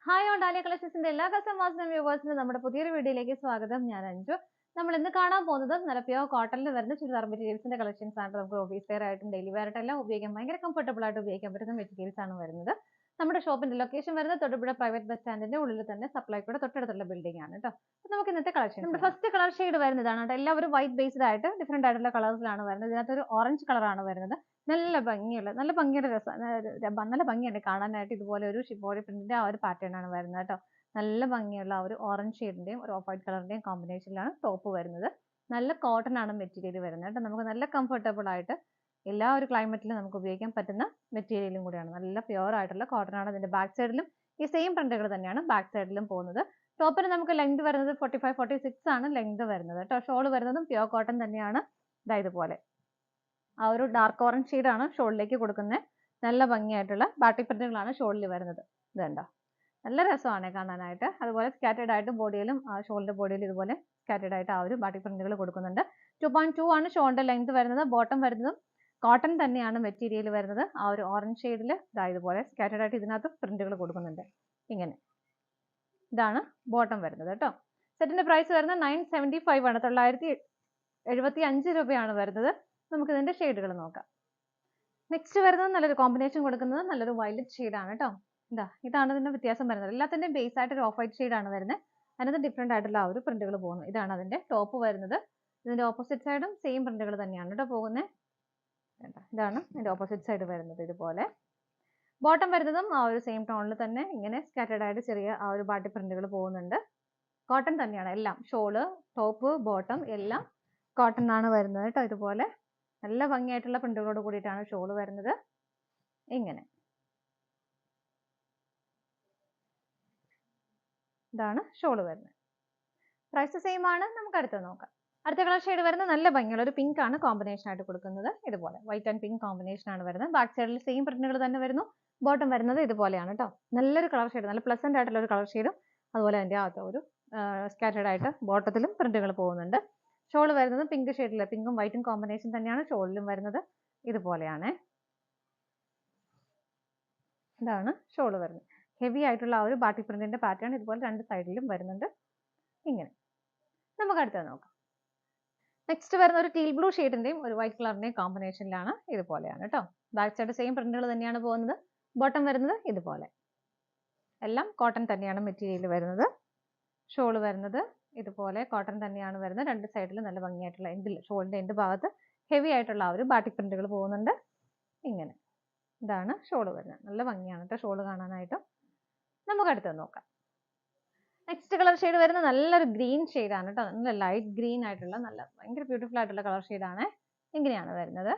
Hi on dahlia കളക്ഷൻസിന്റെ എല്ലാ കസ്റ്റമേഴ്സിനും വ്യൂവേഴ്സിനും നമ്മുടെ പുതിയൊരു വീഡിയോയിലേക്ക് സ്വാഗതം. ഞാൻ അഞ്ജു. നമ്മൾ ഇന്ന് കാണാൻ പോകുന്നത് നല്ല പ്യോർ കോട്ടണിൽ വരുന്ന ചുരിദാർ മെറ്റീരിയൽസിന്റെ കളക്ഷൻസ് ആണ്. നമുക്ക് ഓഫീസ് വെയർ ആയിട്ടും ഡെയിലി വെയർ ആയിട്ടും എല്ലാം ഉപയോഗിക്കാൻ ഭയങ്കര കംഫർട്ടബിൾ ആയിട്ട് ഉപയോഗിക്കാൻ പറ്റുന്ന മെറ്റീരിയൽസ് ആണ് വരുന്നത്. നമ്മുടെ ഷോപ്പിന്റെ ലൊക്കേഷൻ വരുന്നത് തൊടുപുഴ പ്രൈവറ്റ് ബസ് സ്റ്റാൻഡിന്റെ ഉള്ളിൽ തന്നെ സപ്ലൈക്കോടെ തൊട്ടടുത്തുള്ള ബിൽഡിംഗ് ആണ് കേട്ടോ. അപ്പോൾ നമുക്ക് ഇന്നത്തെ കളക്ഷൻ നമ്മുടെ ഫസ്റ്റ് കളർ ഷെയ്ഡ് വരുന്നതാണ് കേട്ടോ. എല്ലാവരും വൈറ്റ് ബേസ്ഡ് ആയിട്ട് ഡിഫറെന്റ് ആയിട്ടുള്ള കളേഴ്സിലാണ് വരുന്നത്. ഇതിനകത്ത് ഒരു ഓറഞ്ച് കളറാണ് വരുന്നത്. നല്ല ഭംഗിയുള്ള നല്ല ഭംഗിയുണ്ട് കാണാനായിട്ട്. ഇതുപോലെ ഒരു ഷിബോരി പ്രിന്റിന്റെ ആ ഒരു പാറ്റേൺ ആണ് വരുന്നത് കേട്ടോ. നല്ല ഭംഗിയുള്ള ഒരു ഓറഞ്ച് ഷെയ്ഡിന്റെയും ഒരു ഓഫ് വൈറ്റ് കളറിന്റെയും കോമ്പിനേഷനിലാണ് ടോപ്പ് വരുന്നത്. നല്ല കോട്ടൺ ആണ് മെറ്റീരിയൽ വരുന്നത് കേട്ടോ. നമുക്ക് നല്ല കംഫർട്ടബിൾ ആയിട്ട് എല്ലാ ഒരു ക്ലൈമറ്റിലും നമുക്ക് ഉപയോഗിക്കാൻ പറ്റുന്ന മെറ്റീരിയലും കൂടിയാണ്. നല്ല പ്യുവർ ആയിട്ടുള്ള കോട്ടൺ ആണ്. ഇതിന്റെ ബാക്ക് സൈഡിലും ഈ സെയിം പ്രിന്റുകൾ തന്നെയാണ് ബാക്ക് സൈഡിലും പോകുന്നത്. ടോപ്പിന് നമുക്ക് ലെങ്ത് വരുന്നത് 45-46 ആണ് ലെങ്ത് വരുന്നത് കേട്ടോ. ഷോൾ വരുന്നതും പ്യുവർ കോട്ടൺ തന്നെയാണ്. ഇതുപോലെ ആ ഒരു ഡാർക്ക് ഓറഞ്ച് ഷെയ്ഡാണ് ഷോളിലേക്ക് കൊടുക്കുന്നത്. നല്ല ഭംഗിയായിട്ടുള്ള ബാട്ടിക് പ്രിന്റുകളാണ് ഷോളിൽ വരുന്നത്. ഇത് കണ്ടോ, നല്ല രസമാണ് കാണാനായിട്ട്. അതുപോലെ സ്കാറ്റേഡ് ആയിട്ട് ബോഡിയിലും ഷോളിന്റെ ബോഡിയിലും ഇതുപോലെ സ്കാറ്റേഡ് ആയിട്ട് ആ ഒരു ബാട്ടിക് പ്രിന്റുകൾ കൊടുക്കുന്നുണ്ട്. 2.2 ആണ് ഷോളിന്റെ ലെങ്ത് വരുന്നത്. ബോട്ടം വരുന്നതും കോട്ടൺ തന്നെയാണ് മെറ്റീരിയൽ വരുന്നത്. ആ ഒരു ഓറഞ്ച് ഷെയ്ഡിൽ ഇതുപോലെ സ്കാറ്റേഡ് ആയിട്ട് ഇതിനകത്ത് പ്രിന്റുകൾ കൊടുക്കുന്നുണ്ട്. ഇങ്ങനെ ഇതാണ് ബോട്ടം വരുന്നത് കേട്ടോ. സെറ്റിന്റെ പ്രൈസ് വരുന്നത് 975 ആണ്. 975 രൂപയാണ് വരുന്നത്. നമുക്ക് ഇതിന്റെ ഷെയ്ഡുകൾ നോക്കാം. നെക്സ്റ്റ് വരുന്നത് നല്ലൊരു കോമ്പിനേഷൻ കൊടുക്കുന്നത് നല്ലൊരു വയലറ്റ് ഷെയ്ഡാണ് കേട്ടോ. ഇതാണ് ഇതിന്റെ വ്യത്യാസം വരുന്നത്. എല്ലാത്തിന്റെയും ബേസ് ആയിട്ട് ഒരു ഓഫ് വൈറ്റ് ഷെയ്ഡാണ് വരുന്നത്. അതിനകത്ത് ഡിഫറെന്റ് ആയിട്ടുള്ള ആ ഒരു പ്രിന്റുകൾ പോകുന്നു. ഇതാണ് അതിന്റെ ടോപ്പ് വരുന്നത്. ഇതിന്റെ ഓപ്പോസിറ്റ് സൈഡും സെയിം പ്രിന്റുകൾ തന്നെയാണ് കേട്ടോ പോകുന്നത്. ഇതാണ് ഇതിന്റെ ഓപ്പോസിറ്റ് സൈഡ് വരുന്നത്. ഇതുപോലെ ബോട്ടം വരുന്നതും ആ ഒരു സെയിം ടോണിൽ തന്നെ ഇങ്ങനെ സ്കാറ്റേഡ് ആയിട്ട് ചെറിയ ആ ഒരു ബാട്ടി പ്രിന്റുകൾ പോകുന്നുണ്ട്. കോട്ടൺ തന്നെയാണ് എല്ലാം. ഷോള്, ടോപ്പ്, ബോട്ടം എല്ലാം കോട്ടൺ ആണ് വരുന്നത് കേട്ടോ. ഇതുപോലെ നല്ല ഭംഗിയായിട്ടുള്ള പ്രിന്റുകളോട് കൂടിയിട്ടാണ് ഷോള് വരുന്നത്. ഇങ്ങനെ ഇതാണ് ഷോള് വരുന്നത്. പ്രൈസ് സെയിം ആണ്. നമുക്ക് അടുത്തത് നോക്കാം. അടുത്ത കളർ ഷെയ്ഡ് വരുന്നത് നല്ല ഭംഗിയുള്ള ഒരു പിങ്ക് ആണ് കോമ്പിനേഷൻ ആയിട്ട് കൊടുക്കുന്നത്. ഇതുപോലെ വൈറ്റ് ആൻഡ് പിങ്ക് കോമ്പിനേഷൻ ആണ് വരുന്നത്. ബാക്ക് സൈഡിൽ സെയിം പ്രിന്റുകൾ തന്നെ വരുന്നു. ബോട്ടം വരുന്നത് ഇതുപോലെയാണ് കേട്ടോ. നല്ലൊരു കളർ ഷെയ്ഡ്, നല്ല പ്ലസന്റ് ആയിട്ടുള്ള ഒരു കളർ ഷെയ്ഡും അതുപോലെ അതിന്റെ അകത്ത് ഒരു സ്കാറ്റേഡ് ആയിട്ട് ബോട്ടത്തിലും പ്രിന്റുകൾ പോകുന്നുണ്ട്. ഷോള് വരുന്നത് പിങ്ക് ഷെയ്ഡിലെ പിങ്കും വൈറ്റും കോമ്പിനേഷൻ തന്നെയാണ് ഷോളിലും വരുന്നത്. ഇതുപോലെയാണ്. ഇതാണ് ഷോള് വരുന്നത്. ഹെവി ആയിട്ടുള്ള ആ ഒരു ബാട്ടിക് പ്രിന്റിന്റെ പാറ്റേൺ ഇതുപോലെ രണ്ട് സൈഡിലും വരുന്നുണ്ട്. ഇങ്ങനെ നമുക്ക് അടുത്തത് നോക്കാം. നെക്സ്റ്റ് വരുന്ന ഒരു ടീൽ ബ്ലൂ ഷെയ്ഡിന്റെയും ഒരു വൈറ്റ് കളറിന്റെയും കോമ്പിനേഷനിലാണ്. ഇതുപോലെയാണ് കേട്ടോ. ബാക്ക് സൈഡ് സെയിം പ്രിന്റുകൾ തന്നെയാണ് പോകുന്നത്. ബോട്ടം വരുന്നത് ഇതുപോലെ. എല്ലാം കോട്ടൺ തന്നെയാണ് മെറ്റീരിയൽ വരുന്നത്. ഷോള് വരുന്നത് ഇതുപോലെ കോട്ടൺ തന്നെയാണ് വരുന്നത്. രണ്ട് സൈഡിലും നല്ല ഭംഗിയായിട്ടുള്ള എൻഡിൽ ഷോളിന്റെ എൻഡ് ഭാഗത്ത് ഹെവി ആയിട്ടുള്ള ആ ഒരു ബാട്ടിക് പ്രിന്റുകൾ പോകുന്നുണ്ട്. ഇങ്ങനെ ഇതാണ് ഷോള് വരുന്നത്. നല്ല ഭംഗിയാണ് കേട്ടോ ഷോള് കാണാനായിട്ട്. നമുക്ക് അടുത്തത് നോക്കാം. നെക്സ്റ്റ് കളർ ഷെയ്ഡ് വരുന്നത് നല്ലൊരു ഗ്രീൻ ഷെയ്ഡാണ് കേട്ടോ. നല്ല ലൈറ്റ് ഗ്രീൻ ആയിട്ടുള്ള നല്ല ഭയങ്കര ബ്യൂട്ടിഫുൾ ആയിട്ടുള്ള കളർ ഷെയ്ഡാണ്. ഇങ്ങനെയാണ് വരുന്നത്.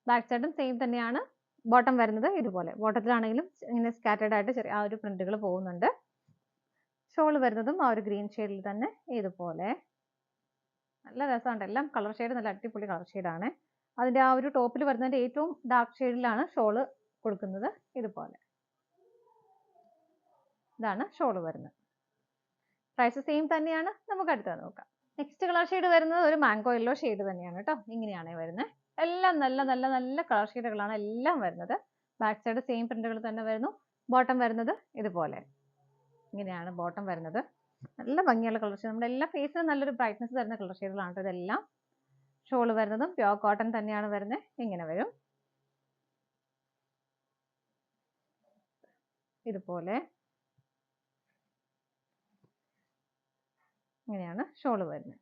ബാക്ക് സൈഡും സെയിം തന്നെയാണ്. ബോട്ടം വരുന്നത് ഇതുപോലെ. ബോട്ടത്തിലാണെങ്കിലും ഇങ്ങനെ സ്കാറ്റേഡ് ആയിട്ട് ചെറിയ ആ ഒരു പ്രിന്റുകൾ പോകുന്നുണ്ട്. ഷോള് വരുന്നതും ആ ഒരു ഗ്രീൻ ഷെയ്ഡിൽ തന്നെ ഇതുപോലെ. നല്ല രസമുണ്ട്. എല്ലാം കളർ ഷെയ്ഡ് നല്ല അടിപൊളി കളർ ഷെയ്ഡാണ്. അതിന്റെ ആ ഒരു ടോപ്പിൽ വരുന്നതിന്റെ ഏറ്റവും ഡാർക്ക് ഷെയ്ഡിലാണ് ഷോള് കൊടുക്കുന്നത്. ഇതുപോലെ ഇതാണ് ഷോള് വരുന്നത്. പ്രൈസ് സെയിം തന്നെയാണ്. നമുക്ക് അടുത്തത് നോക്കാം. നെക്സ്റ്റ് കളർ ഷെയ്ഡ് വരുന്നത് ഒരു മാംഗോ യെല്ലോ ഷെയ്ഡ് തന്നെയാണ് കേട്ടോ. ഇങ്ങനെയാണ് വരുന്നത്. എല്ലാം നല്ല നല്ല നല്ല കളർ ഷെയ്ഡുകളാണ് എല്ലാം വരുന്നത്. ബാക്ക് സൈഡ് സെയിം പ്രിന്റുകൾ തന്നെ വരുന്നു. ബോട്ടം വരുന്നത് ഇതുപോലെ. ഇങ്ങനെയാണ് ബോട്ടം വരുന്നത്. നല്ല ഭംഗിയുള്ള കളർ ഷെയ്ഡ്. നമ്മുടെ എല്ലാ ഫേസിലും നല്ലൊരു ബ്രൈറ്റ്നസ് തരുന്ന കളർ ഷെയ്ഡുകളാണ് ഇതെല്ലാം. ഷോള് വരുന്നതും പ്യോർ കോട്ടൺ തന്നെയാണ് വരുന്നത്. ഇങ്ങനെ വരും. ഇതുപോലെ ഇങ്ങനെയാണ് ഷോള് വരുന്നത്.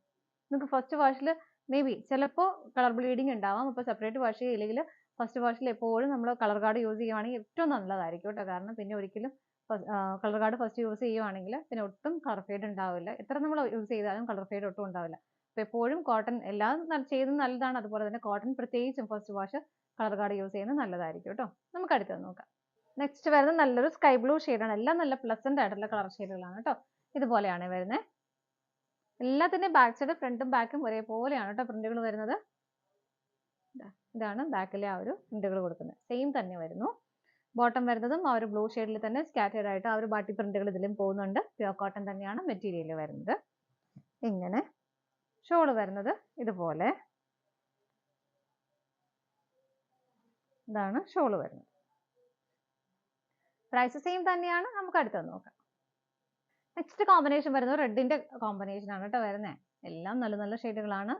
നമുക്ക് ഫസ്റ്റ് വാഷിൽ മേ ബി ചിലപ്പോൾ കളർ ബ്ലീഡിങ് ഉണ്ടാവാം. അപ്പോൾ സെപ്പറേറ്റ് വാഷ് ചെയ്യില്ലെങ്കിൽ ഫസ്റ്റ് വാഷിൽ എപ്പോഴും നമ്മൾ കളർ കാർഡ് യൂസ് ചെയ്യുവാണെങ്കിൽ ഏറ്റവും നല്ലതായിരിക്കും കേട്ടോ. കാരണം പിന്നെ ഒരിക്കലും കളർ കാർഡ് ഫസ്റ്റ് യൂസ് ചെയ്യുവാണെങ്കിൽ പിന്നെ ഒട്ടും കളർ ഫെയ്ഡ് ഉണ്ടാവില്ല. എത്ര നമ്മൾ യൂസ് ചെയ്താലും കളർ ഫെയ്ഡ് ഒട്ടും ഉണ്ടാവില്ല. അപ്പോൾ എപ്പോഴും കോട്ടൺ എല്ലാം ചെയ്യുന്നത് നല്ലതാണ്. അതുപോലെ തന്നെ കോട്ടൺ പ്രത്യേകിച്ചും first wash colour card use ചെയ്യുന്നത് നല്ലതായിരിക്കും കേട്ടോ. നമുക്ക് അടുത്തത് നോക്കാം. നെക്സ്റ്റ് വരുന്നത് നല്ലൊരു സ്കൈ ബ്ലൂ ഷെയ്ഡാണ്. എല്ലാം നല്ല പ്ലസന്റ് ആയിട്ടുള്ള കളർ ഷെയ്ഡുകളാണ് കേട്ടോ. ഇതുപോലെയാണ് വരുന്നത്. എല്ലാത്തിന്റെയും ബാക്ക് സൈഡ് ഫ്രണ്ടും ബാക്കും ഒരേപോലെയാണ് കേട്ടോ പ്രിന്റുകൾ വരുന്നത്. ഇതാണ് ബാക്കിലെ ആ ഒരു പ്രിന്റുകൾ കൊടുക്കുന്നത്. സെയിം തന്നെ വരുന്നു. ബോട്ടം വരുന്നതും ആ ഒരു ബ്ലൂ ഷെയ്ഡിൽ തന്നെ സ്കാറ്റേഡ് ആയിട്ട് ആ ഒരു ബാട്ടി പ്രിന്റുകൾ ഇതിലും പോകുന്നുണ്ട്. പ്യോർ കോട്ടൺ തന്നെയാണ് മെറ്റീരിയൽ വരുന്നത്. ഇങ്ങനെ ഷോള് വരുന്നത് ഇതുപോലെ. ഇതാണ് ഷോള് വരുന്നത്. പ്രൈസ് സെയിം തന്നെയാണ്. നമുക്ക് അടുത്തത് നോക്കാം. നെക്സ്റ്റ് കോമ്പിനേഷൻ വരുന്നത് റെഡിന്റെ കോമ്പിനേഷൻ ആണ് കേട്ടോ വരുന്നത്. എല്ലാം നല്ല നല്ല ഷെയ്ഡുകളാണ്.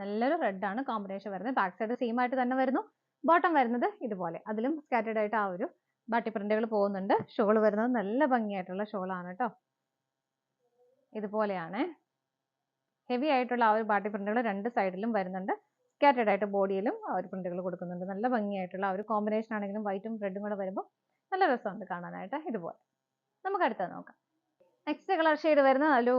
നല്ലൊരു റെഡ് ആണ് കോമ്പിനേഷൻ വരുന്നത്. ബാക്ക് സൈഡ് സെയിം ആയിട്ട് തന്നെ വരുന്നു. ബോട്ടം വരുന്നത് ഇതുപോലെ, അതിലും സ്കാറ്റേർഡ് ആയിട്ട് ആ ഒരു ബാട്ടി പ്രിന്റുകൾ പോകുന്നുണ്ട്. ഷോൾ വരുന്നത് നല്ല ഭംഗിയായിട്ടുള്ള ഷോൾ ആണ് കേട്ടോ. ഇതുപോലെയാണ് ഹെവി ആയിട്ടുള്ള ആ ഒരു ബാട്ടി പ്രിന്റുകൾ രണ്ട് സൈഡിലും വരുന്നുണ്ട്. സ്കാറ്റേർഡ് ആയിട്ട് ബോഡിയിലും ആ ഒരു പ്രിന്റുകൾ കൊടുക്കുന്നുണ്ട്. നല്ല ഭംഗിയായിട്ടുള്ള ആ ഒരു കോമ്പിനേഷൻ ആണെങ്കിലും വൈറ്റും റെഡും കൂടെ വരുമ്പോൾ നല്ല രസമുണ്ട് കാണാനായിട്ട്. ഇതുപോലെ നമുക്ക് അടുത്തത് നോക്കാം. നെക്സ്റ്റ് കളർ ഷെയ്ഡ് വരുന്നത് ഒരു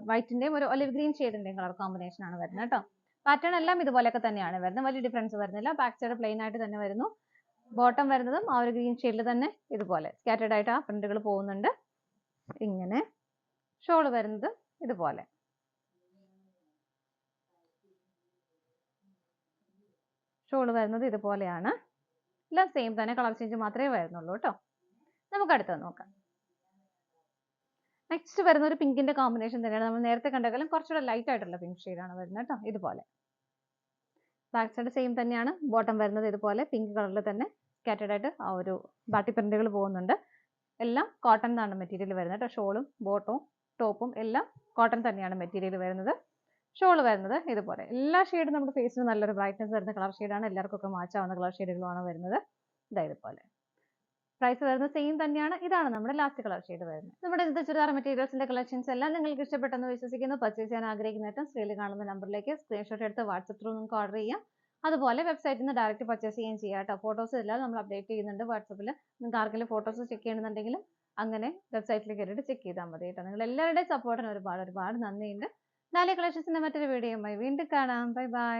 വൈറ്റിന്റെയും ഒരു ഒലിവ് ഗ്രീൻ ഷെയ്ഡിന്റെയും കളർ കോമ്പിനേഷൻ ആണ് വരുന്നത് കേട്ടോ. പാറ്റേൺ എല്ലാം ഇതുപോലെയൊക്കെ തന്നെയാണ് വരുന്നത്. വലിയ ഡിഫറൻസ് വരുന്നില്ല. ബാക്ക് സൈഡ് പ്ലെയിൻ ആയിട്ട് തന്നെ വരുന്നു. ബോട്ടം വരുന്നതും ആ ഒരു ഗ്രീൻ ഷെയ്ഡിൽ തന്നെ ഇതുപോലെ സ്കാറ്റേർഡ് ആയിട്ട് ആ പ്രിന്റുകൾ പോകുന്നുണ്ട്. ഇങ്ങനെ ഷോൾ വരുന്നത് ഇതുപോലെ. ഷോൾ വരുന്നത് ഇതുപോലെയാണ്. എല്ലാം സെയിം തന്നെ, കളർ ചേഞ്ച് മാത്രമേ വരുന്നുള്ളൂ കേട്ടോ. നമുക്ക് അടുത്തത് നോക്കാം. നെക്സ്റ്റ് വരുന്ന ഒരു പിങ്കിന്റെ കോമ്പിനേഷൻ തന്നെയാണ്. നമ്മൾ നേരത്തെ കണ്ടേക്കാളും കുറച്ചുകൂടെ ലൈറ്റ് ആയിട്ടുള്ള പിങ്ക് ഷെയ്ഡാണ് വരുന്നത് കേട്ടോ. ഇതുപോലെ ബാക്ക് സൈഡ് സെയിം തന്നെയാണ്. ബോട്ടം വരുന്നത് ഇതുപോലെ പിങ്ക് കളറിൽ തന്നെ സ്കാറ്റേർഡ് ആയിട്ട് ആ ഒരു ബാട്ടി പ്രിന്റുകൾ പോകുന്നുണ്ട്. എല്ലാം കോട്ടൺ എന്നാണ് മെറ്റീരിയൽ വരുന്നത് കേട്ടോ. ഷോളും ബോട്ടവും ടോപ്പും എല്ലാം കോട്ടൺ തന്നെയാണ് മെറ്റീരിയൽ വരുന്നത്. ഷോൾ വരുന്നത് ഇതുപോലെ. എല്ലാ ഷെയ്ഡും നമ്മുടെ ഫേസിന് നല്ലൊരു ബ്രൈറ്റ്നസ് വരുന്ന കളർ ഷെയ്ഡാണ്. എല്ലാവർക്കും ഒക്കെ മാച്ച് ആവുന്ന കളർ ഷെയ്ഡുകളാണ് വരുന്നത്. ഇതുപോലെ പ്രൈസ് വരുന്നത് സെയിം തന്നെയാണ്. ഇതാണ് നമ്മുടെ ലാസ്റ്റ് കളർ ഷെയ്ഡ് വരുന്നത്. നമ്മുടെ ഇന്നത്തെ ചുരിദാർ മെറ്റീരിയൽസിന്റെ കളക്ഷൻസ് എല്ലാം നിങ്ങൾക്ക് ഇഷ്ടപ്പെട്ടെന്ന് വിശ്വസിക്കുന്നു. പർച്ചേസ് ചെയ്യാൻ ആഗ്രഹിക്കുന്നേരം സ്ക്രീനിൽ കാണുന്ന നമ്പറിലേക്ക് സ്ക്രീൻഷോട്ട് എടുത്ത് വാട്സപ്പ് ത്രൂ നിങ്ങൾക്ക് ഓർഡർ ചെയ്യാം. അതുപോലെ വെബ്സൈറ്റിൽ നിന്ന് ഡയറക്റ്റ് പർച്ചേസ് ചെയ്യാൻ ചെയ്യാം കേട്ടോ. ഫോട്ടോസ് എല്ലാം നമ്മൾ അപ്ഡേറ്റ് ചെയ്യുന്നുണ്ട് വാട്സപ്പിൽ. നിങ്ങൾക്ക് ആർക്കെങ്കിലും ഫോട്ടോസ് ചെക്ക് ചെയ്യണമെന്നുണ്ടെങ്കിലും അങ്ങനെ വെബ്സൈറ്റിൽ കയറിയിട്ട് ചെക്ക് ചെയ്താൽ മതി കേട്ടോ. നിങ്ങൾ എല്ലാവരുടെയും സപ്പോർട്ടിന് ഒരുപാട് ഒരുപാട് നന്ദിയുണ്ട്. ഡാലിയ കളക്ഷൻസിന്റെ മറ്റൊരു വീഡിയോയുമായി വീണ്ടും കാണാം. Bye bye.